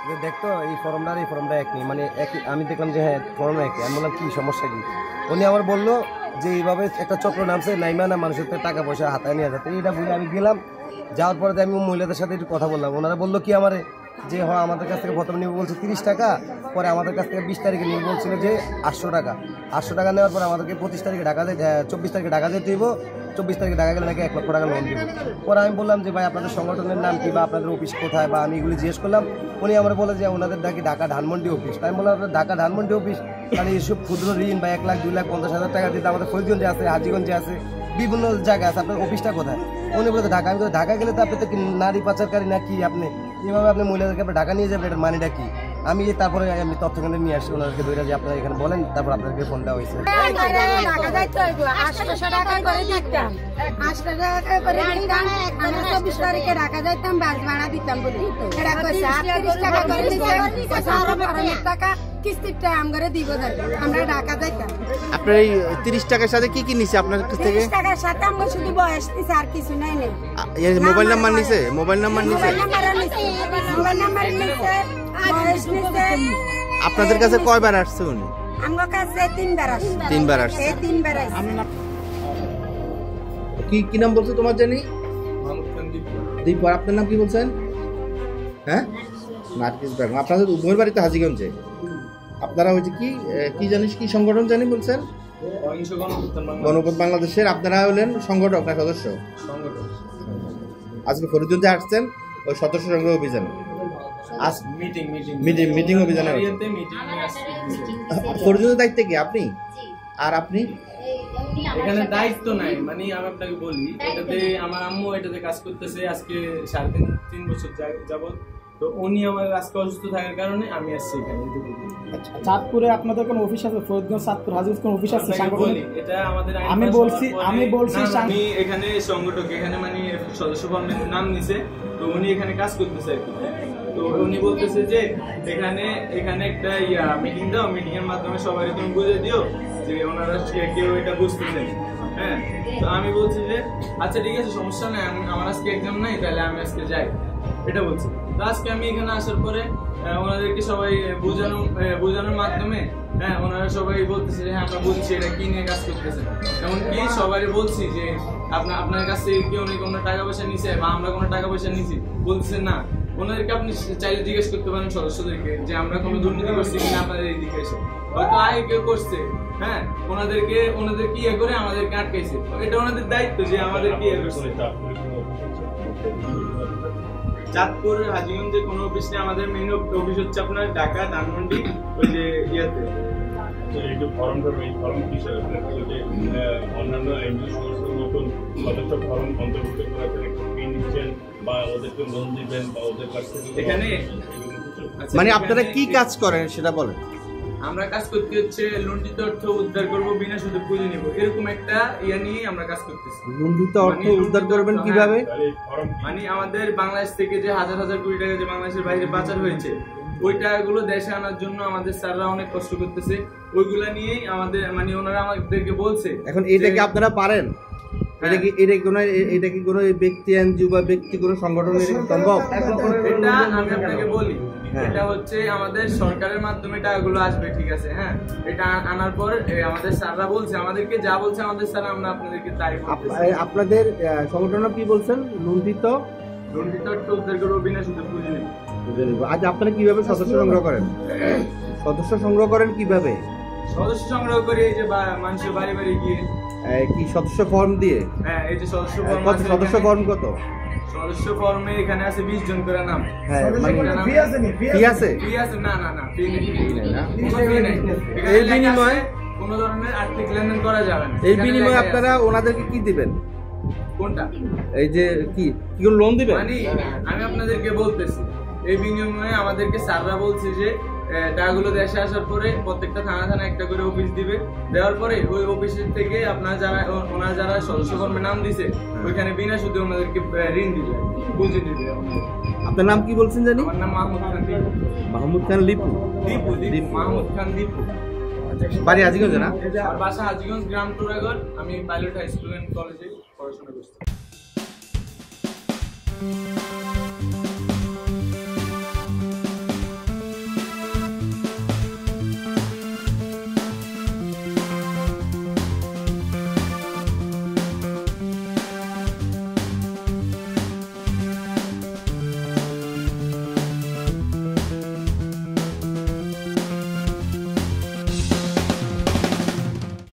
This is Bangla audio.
যে দেখতো এই ফর্মটা এক নেই, মানে একই। আমি দেখলাম যে হ্যাঁ ফর্ম একই। আমি বললাম কি সমস্যা কি? উনি আমার বললো যে এইভাবে একটা চক্র নামছে, নাইমা না মানুষের টাকা পয়সা হাতায় নিয়ে যেতে। এইটা বলে আমি গেলাম। যাওয়ার পরে আমি মহিলাদের সাথে একটু কথা বললাম। ওনারা বললো কি আমারে যে হ্যাঁ আমাদের কাছ থেকে প্রথমে নিবে বলছে 30 টাকা, পরে আমাদের কাছ থেকে 20 তারিখে নিয়ে বলছিল যে 800 টাকা। 800 টাকা নেওয়ার পরে আমাদেরকে 25 তারিখে ঢাকা 24 তারিখে ঢাকা যেতে হইব। 24 তারিখে ঢাকা গেলে নাকি 1 লক্ষ টাকা লোন দিব। পরে আমি বললাম যে ভাই আপনাদের সংগঠনের নাম কি বা আপনাদের অফিস কোথায়, বা আমি এগুলি জিজ্ঞেস করলাম। উনি আমার বলে যে ওনাদের নাকি ঢাকা ধানমন্ডি অফিস। তাই আমি বললাম আপনার ঢাকা ধানমন্ডি অফিস, মানে এইসব ক্ষুদ্র ঋণ বা 1 লাখ 2 লাখ 50,000 টাকা দিতে আমাদের ফরিদগঞ্জে আছে, হাজীগঞ্জে আছে, বিভিন্ন জায়গায় আছে। আপনার অফিসটা কোথায়? উনি বলতে ঢাকা। আমি ঢাকা গেলে তো আপনি তো নারী পাচারকারী না কি? আপনি এইভাবে আপনি মহিলাদেরকে আপনি ঢাকা নিয়ে যাবেন, এটার মানিটা কি? আমি তারপরে আমি তথ্যকেন্দ্রে নিয়ে আসছি ওনাদেরকে ধরে যে আপনারা এখানে বলেন, তারপর আপনাদেরকে ফোন দেওয়া হয়েছে। আপনার এই 30 টাকার সাথে কি কি নিছে আপনার কাছ থেকে? 30 টাকার সাথে আমরা শুধু বয়স নিছে, আর কিছু নাই। মোবাইল নাম্বার নিছে? মোবাইল নাম্বার নিছে? আপনাদের কাছে কয়বার আসছে উনি? আমার কাছে 3 বার আসছে। 3 বার আসছে। 3 বার আসছে। কি নাম বলছো তোমার জানি? দীপু। আপনার নাম কি বলছেন? হ্যাঁ, নার্গিস বেগম। আপনাদের উভয়ের বাড়িতে হাজীগঞ্জে। আপনারা হচ্ছে কি জানিস কি সংগঠন জানি বলছেন? গণপথ বাংলাদেশের। আপনারা হলেন সংগঠক না সদস্য? আজকে ফরিদগঞ্জে আসছেন ওই সদস্য সংগ্রহ অভিযানে, মিটিং অভিযানে। ফরিদগঞ্জের দায়িত্ব কি আপনি? আর আপনি এখানে দায়িত্ব নাই, মানে আমি আপনাকে বলি, এটাতে আমার আম্মু এটাতে কাজ করতেছে আজকে 3.5 বছর যাবত। তো উনি আমার আজকে অসুস্থ থাকার কারণে আমি আসছি এখানে। চাঁদপুরে আপনাদের কোনো অফিস আছে? ফরিদগঞ্জ, চাঁদপুর, হাজীগঞ্জ কোনো অফিস আছে? এটা আমাদের আমি বলছি আমি এখানে সংগঠক, এখানে মানে সদস্য ফর্মের নাম নিছে। তো উনি এখানে কাজ করতেছে আর কি। তো উনি বলতেছে যে এখানে একটা মিটিং দাও, মিটিং এর মাধ্যমে সবাই তুমি বুঝে দিও যে ওনারা কেউ এটা বুঝতেছেন। হ্যাঁ, তো আমি বলছি যে আচ্ছা ঠিক আছে, সমস্যা নাই, আমার আজকে এক্সাম নাই, তাহলে আমি আজকে যাই, এটা বলছি। তো আজকে আমি এখানে আসার পরে ওনাদেরকে সবাই বোঝানোর মাধ্যমে হ্যাঁ ওনারা সবাই বলতেছে যে হ্যাঁ আমরা বুঝছি এটা কি নিয়ে কাজ করতেছে। এমনকি সবাই বলছি যে আপনার কাছে কি উনি কোনো টাকা পয়সা নিছে বা আমরা কোনো টাকা পয়সা নিছি, বলতেছে না। ওনাদেরকে আপনি চাইলে জিজ্ঞেস করতে পারেন সদস্যদেরকে যে আমরা কোনো দুর্নীতি করছি কিনা আপনাদের এই দিকে এসে, হয়তো আগে কেউ করছে। হ্যাঁ, ওনাদের ইয়ে করে আমাদেরকে আটকাইছে। এটা ওনাদের দায়িত্ব যে আমাদেরকে ইয়ে করছে। চাঁদপুর হাজীগঞ্জে কোনো অফিস নেই, আমাদের মেইন অফিস হচ্ছে আপনার ঢাকা ধানমন্ডি, ওই যে ইয়াতে। এই যে ফর্মটা ফর্ম কিসের? অন্যান্য এমপি সংস্থার মতন সদস্য ফর্ম অন্তর্ভুক্ত করার কপি নিচ্ছেন বা ওদেরকে লোন দিবেন বা ওদের কাছ থেকে এখানে মানে আপনারা কি কাজ করেন সেটা বলেন। আমরা কাজ করতে হচ্ছে লুণ্ঠিত অর্থ উদ্ধার করব, বিনা সুদে পুঁজি নিব, এরকম একটা ইয়া নিয়ে আমরা কাজ করতেছি। লুণ্ঠিত অর্থ উদ্ধার করবেন কিভাবে? মানে আমাদের বাংলাদেশ থেকে যে হাজার হাজার কোটি টাকা যে বাংলাদেশের বাইরে পাচার হয়েছে, ওই টাকাগুলো দেশে আনার জন্য আমাদের স্যাররা অনেক কষ্ট করতেছে। ওইগুলা নিয়েই আমাদের মানে ওনারা আমাদেরকে বলছে। এখন এটা কি আপনারা পারেন? এটা কি কোনো ব্যক্তি এনজিও বা ব্যক্তি কোনো সংগঠনের সম্ভব? এটা আমি আপনাকে বলি, এটা হচ্ছে আমাদের সরকারের মাধ্যমে টাকাগুলো আসবে, ঠিক আছে? হ্যাঁ, এটা আনার পর আমাদের স্যাররা বলছে, আমাদেরকে যা বলছে আমাদের স্যার, আমরা আপনাদেরকে তাই বলতেছি। আপনাদের সংগঠন কি বলছেন? লুণ্ঠিত অর্থ উদ্ধার করবো, বিনা সুদে পুঁজি নেব। আজ আপনারা কিভাবে সদস্য সংগ্রহ করেন? সদস্য সংগ্রহ করেন কিভাবে? সদস্য সংগ্রহ করে এই যে মানুষের বাড়ি বাড়ি গিয়ে কি সদস্য ফর্ম দিয়ে? হ্যাঁ, এই যে সদস্য ফর্ম। সদস্য ফর্ম কত? সদস্য ফর্মে এখানে আছে 20 জন করে নাম। হ্যাঁ, ফি আছে? না ফি নেই। এই বিনিময়ে কোনো ধরনের আর্থিক লেনদেন করা যাবে না। এই বিনিময়ে আপনারা ওনাদেরকে কি দিবেন? কোনটা? এই যে কি লোন দিবেন? মানে আমি আপনাদেরকে বলতেছি, এই বিনিময়ে আমাদেরকে স্যাররা বলছে যে টাকাগুলো দেশে আসার পরে প্রত্যেকটা থানা একটা করে অফিস দিবে। দেওয়ার পরে ওই অফিসের থেকে ওনারা যারা সদস্য কর্মে নাম দিছে, ওইখানে বিনা সুদে ওনাদেরকে ঋণ দিবে, পুঁজি দিবে। আপনার নাম কি বলছেন জানি? আমার নাম মাহমুদ খান দীপু। মাহমুদ খান লিপু? মাহমুদ খান দীপু। বাড়ি হাজীগঞ্জে না? আর বাসা হাজীগঞ্জ, গ্রাম টুরাগড়। আমি পাইলট হাই স্কুল এন্ড কলেজে পড়াশোনা করছি।